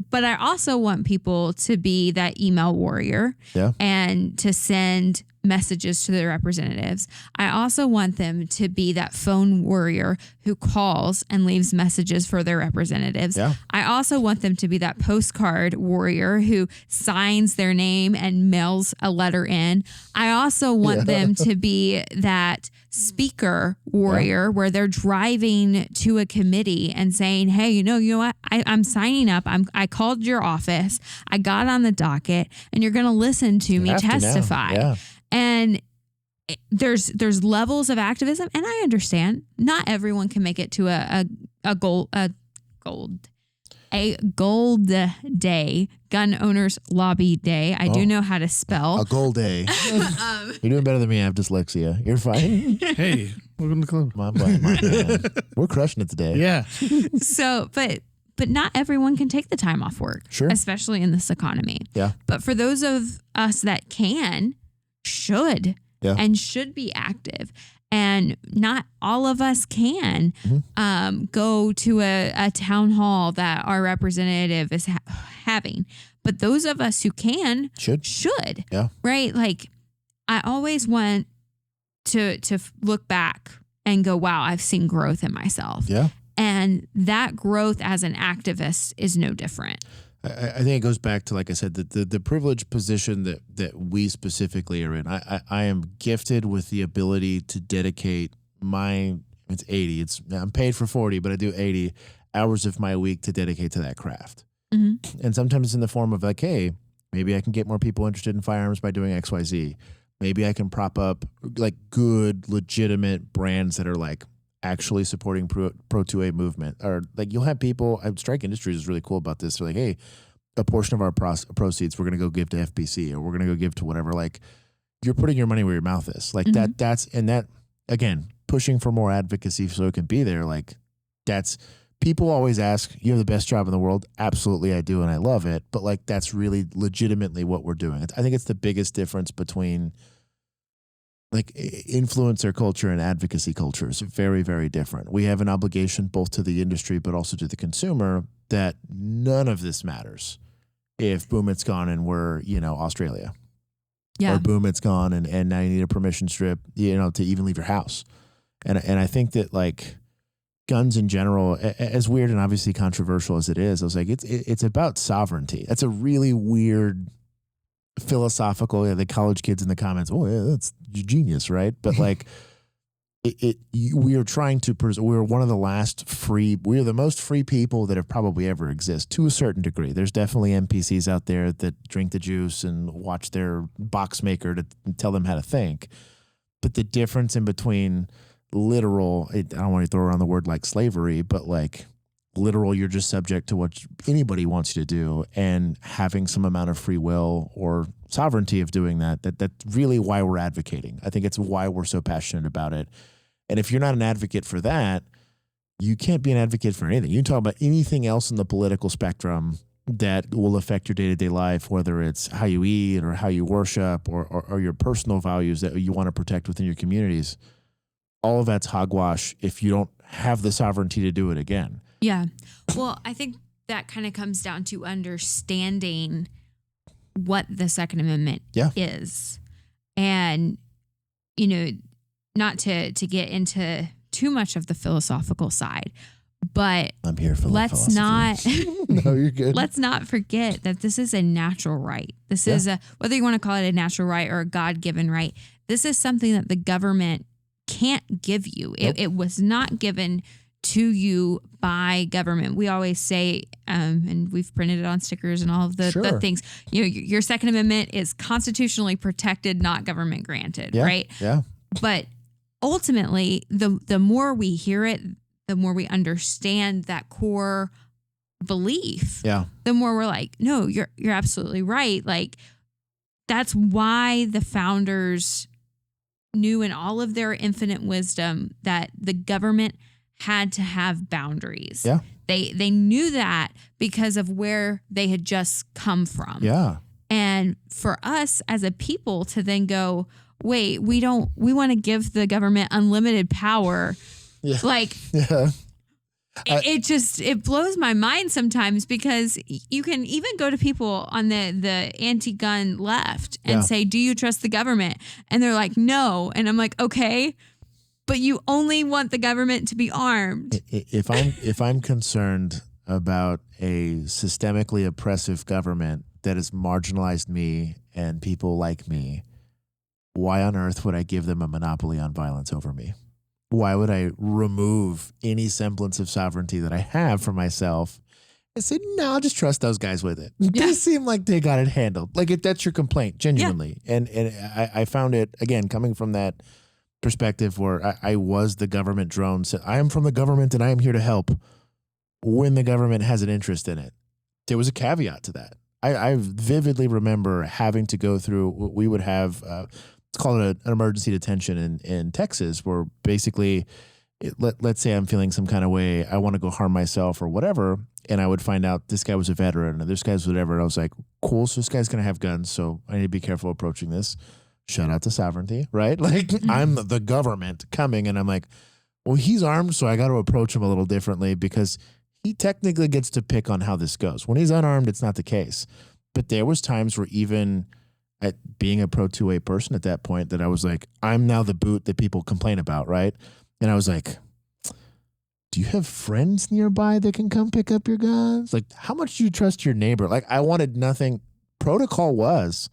But I also want people to be that email warrior and to send messages to their representatives. I also want them to be that phone warrior who calls and leaves messages for their representatives. Yeah. I also want them to be that postcard warrior who signs their name and mails a letter in. I also want them to be that speaker warrior where they're driving to a committee and saying, hey, you know what? I'm signing up. I called your office. I got on the docket and you're going to listen to me testify. And there's levels of activism, and I understand not everyone can make it to a gold day, gun owners lobby day. I do know how to spell a gold day. You're doing better than me. I have dyslexia. You're fine. Hey, welcome to the club. My man. We're crushing it today. Yeah. So, but not everyone can take the time off work, especially in this economy. Yeah. But for those of us that should be active, and not all of us can go to a town hall that our representative is having, but those of us who can should. Yeah. Right. I always want to look back and go, wow, I've seen growth in myself. Yeah. And that growth as an activist is no different. I think it goes back to, like I said, the privileged position that we specifically are in. I am gifted with the ability to dedicate it's 80. I'm paid for 40, but I do 80 hours of my week to dedicate to that craft. Mm-hmm. And sometimes it's in the form of hey, maybe I can get more people interested in firearms by doing XYZ. Maybe I can prop up good, legitimate brands that are actually supporting Pro 2A movement, or you'll have people. Strike Industries is really cool about this. They're hey, a portion of our proceeds we're going to go give to FBC, or we're going to go give to whatever. You're putting your money where your mouth is. That's again pushing for more advocacy so it can be there. That's people always ask, you have the best job in the world. Absolutely, I do, and I love it. But that's really legitimately what we're doing. I think it's the biggest difference between influencer culture and advocacy culture is very, very different. We have an obligation both to the industry but also to the consumer that none of this matters if Boom It's Gone and we're, Australia. or boom, it's gone. And now you need a permission strip, to even leave your house. And I think that like guns in general, as weird and obviously controversial as it is, I was like, it's about sovereignty. That's a really weird philosophical, the college kids in the comments, oh yeah, that's genius, right? But like we are trying to we're one of the last free, we're the most free people that have probably ever exist to a certain degree. There's definitely NPCs out there that drink the juice and watch their box maker to tell them how to think. But the difference in between literal, I don't want to throw around the word like slavery, but like literal, you're just subject to what anybody wants you to do, and having some amount of free will or sovereignty of doing that's really why we're advocating. I think it's why we're so passionate about it. And if you're not an advocate for that, you can't be an advocate for anything. You can talk about anything else in the political spectrum that will affect your day-to-day life, whether it's how you eat or how you worship or your personal values that you want to protect within your communities. All of that's hogwash if you don't have the sovereignty to do it again. Yeah. Well, I think that kind of comes down to understanding what the Second Amendment is. And, not to get into too much of the philosophical side, but I'm here for let's not No, you're good. Let's not forget that this is a natural right. This is whether you want to call it a natural right or a God-given right, this is something that the government can't give you. Nope. It was not given to you by government. We always say, and we've printed it on stickers and all of the things, your Second Amendment is constitutionally protected, not government granted, right? Yeah. But ultimately, the more we hear it, the more we understand that core belief, the more we're like, no, you're absolutely right. Like, that's why the founders knew in all of their infinite wisdom that the government had to have boundaries. Yeah. They knew that because of where they had just come from. Yeah. And for us as a people to then go, wait, we want to give the government unlimited power. Yeah. Like, it blows my mind sometimes, because you can even go to people on the anti-gun left and say, do you trust the government? And they're like, no. And I'm like, okay, but you only want the government to be armed. If I'm concerned about a systemically oppressive government that has marginalized me and people like me, why on earth would I give them a monopoly on violence over me? Why would I remove any semblance of sovereignty that I have for myself and say, no, I'll just trust those guys with it? They seem like they got it handled. Like, if that's your complaint, genuinely. Yeah. And I found it, again, coming from that perspective where I was the government drone. So I am from the government and I am here to help when the government has an interest in it. There was a caveat to that. I vividly remember having to go through, we would have, it's called an emergency detention in Texas, where basically, let's say I'm feeling some kind of way, I want to go harm myself or whatever, and I would find out this guy was a veteran or this guy's whatever, and I was like, cool, so this guy's going to have guns, so I need to be careful approaching this. Shout out to sovereignty, right? Like, I'm the government coming, and I'm like, well, he's armed, so I got to approach him a little differently, because he technically gets to pick on how this goes. When he's unarmed, it's not the case. But there was times where even at being a pro 2A person at that point, that I was like, I'm now the boot that people complain about, right? And I was like, do you have friends nearby that can come pick up your guns? Like, how much do you trust your neighbor? Like, I wanted nothing. Protocol was,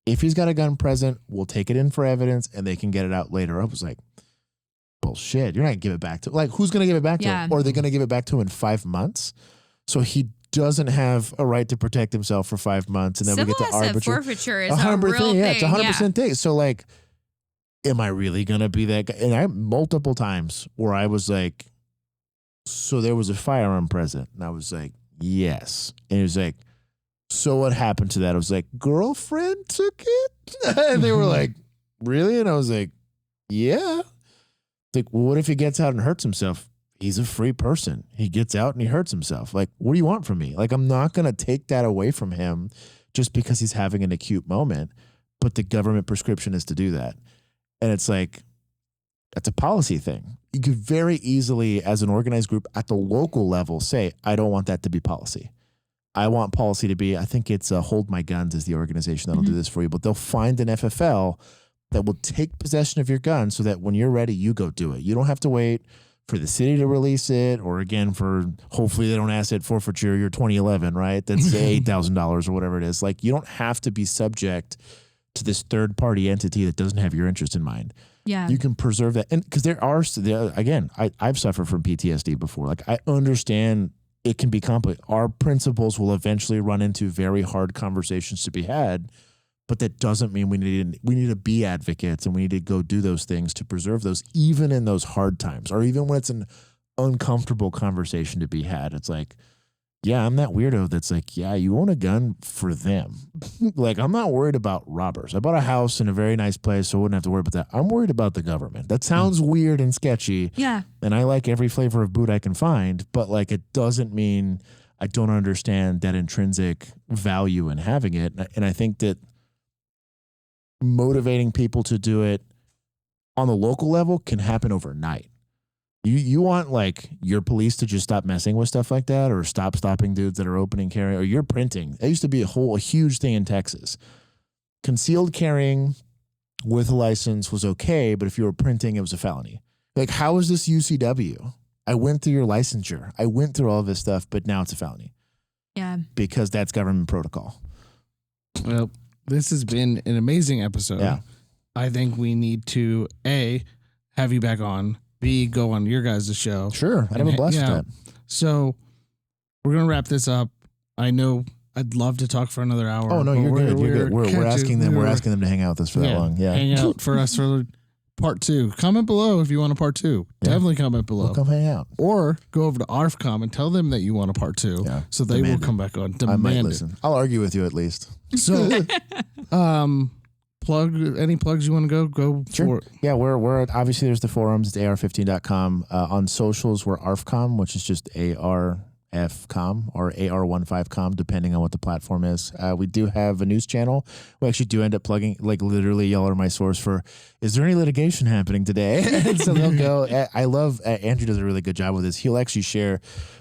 if he's got a gun present, we'll take it in for evidence and they can get it out later. I was like, bullshit. You're not going to give it back to, like, who's going to give it back to him? Or are they going to give it back to him in 5 months? So he doesn't have a right to protect himself for 5 months, and then we get to arbitrary forfeiture is a real thing. Yeah, it's 100% thing. So, like, am I really gonna be that guy? And I multiple times where I was like, so there was a firearm present, and I was like, yes, and he was like, so what happened to that? I was like, girlfriend took it, and they were like, really? And I was like, yeah. Like, well, what if he gets out and hurts himself? He's a free person. He gets out and he hurts himself. Like, what do you want from me? Like, I'm not going to take that away from him just because he's having an acute moment, but the government prescription is to do that. And it's like, that's a policy thing. You could very easily, as an organized group at the local level, say, I don't want that to be policy. I want policy to be, I think it's Hold My Guns is the organization that'll do this for you, but they'll find an FFL that will take possession of your gun so that when you're ready, you go do it. You don't have to wait for the city to release it, or again, for hopefully they don't asset forfeiture your 2011, right? That's $8,000 or whatever it is. Like, you don't have to be subject to this third party entity that doesn't have your interest in mind. Yeah. You can preserve that. And because again, I've suffered from PTSD before. Like, I understand it can be complicated. Our principles will eventually run into very hard conversations to be had, but that doesn't mean we need to be advocates, and we need to go do those things to preserve those, even in those hard times, or even when it's an uncomfortable conversation to be had. It's like, yeah, I'm that weirdo that's like, yeah, you own a gun for them. Like, I'm not worried about robbers. I bought a house in a very nice place, so I wouldn't have to worry about that. I'm worried about the government. That sounds weird and sketchy. Yeah. And I like every flavor of boot I can find, but like, it doesn't mean I don't understand that intrinsic value in having it. And I think that motivating people to do it on the local level can happen overnight. You want like your police to just stop messing with stuff like that, or stopping dudes that are opening carry, or you're printing. That used to be a huge thing in Texas. Concealed carrying with a license was okay, but if you were printing, it was a felony. Like, how is this UCW? I went through your licensure. I went through all of this stuff, but now it's a felony. Yeah. Because that's government protocol. Well, this has been an amazing episode. Yeah. I think we need to, A, have you back on, B, go on your guys' show. Sure. I'd have a blast with that. So we're going to wrap this up. I know I'd love to talk for another hour. Oh, no, you're good. You're good. We're asking them to hang out with us for that long. Yeah. Hang out for us for part 2. Comment below if you want a part 2. Yeah. Definitely comment below. We'll come hang out. Or go over to ARFCOM and tell them that you want a part 2. Yeah. So they will come back on. I might listen. I'll argue with you at least. So, any plugs you want to go sure. for? Yeah, we're obviously there's the forums. It's ar15.com. On socials, we're ARFCOM, which is just ARFCOM or AR15COM, depending on what the platform is. We do have a news channel. We actually do end up plugging, like, literally, y'all are my source for, is there any litigation happening today? And so they'll go. I love, Andrew does a really good job with this. He'll actually share,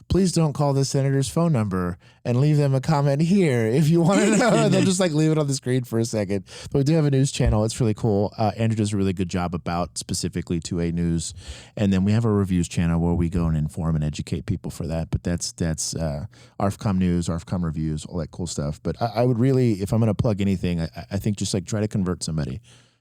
please don't call the senator's phone number and leave them a comment here if you want to know. They'll just like leave it on the screen for a second. But we do have a news channel. It's really cool. Andrew does a really good job about specifically 2A news. And then we have a reviews channel where we go and inform and educate people for that. But that's ARFCOM news, ARFCOM reviews, all that cool stuff. But I would really, if I'm going to plug anything, I think just like try to convert somebody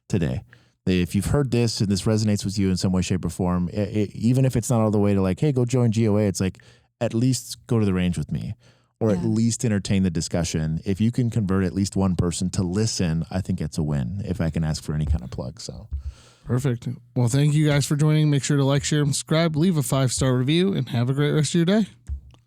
today. If you've heard this and this resonates with you in some way, shape, or form, even if it's not all the way to like, hey, go join GOA, it's like, at least go to the range with me, or at least entertain the discussion. If you can convert at least one person to listen, I think it's a win, if I can ask for any kind of plug. So perfect. Well, thank you guys for joining. Make sure to like, share, and subscribe, leave a 5-star review, and have a great rest of your day.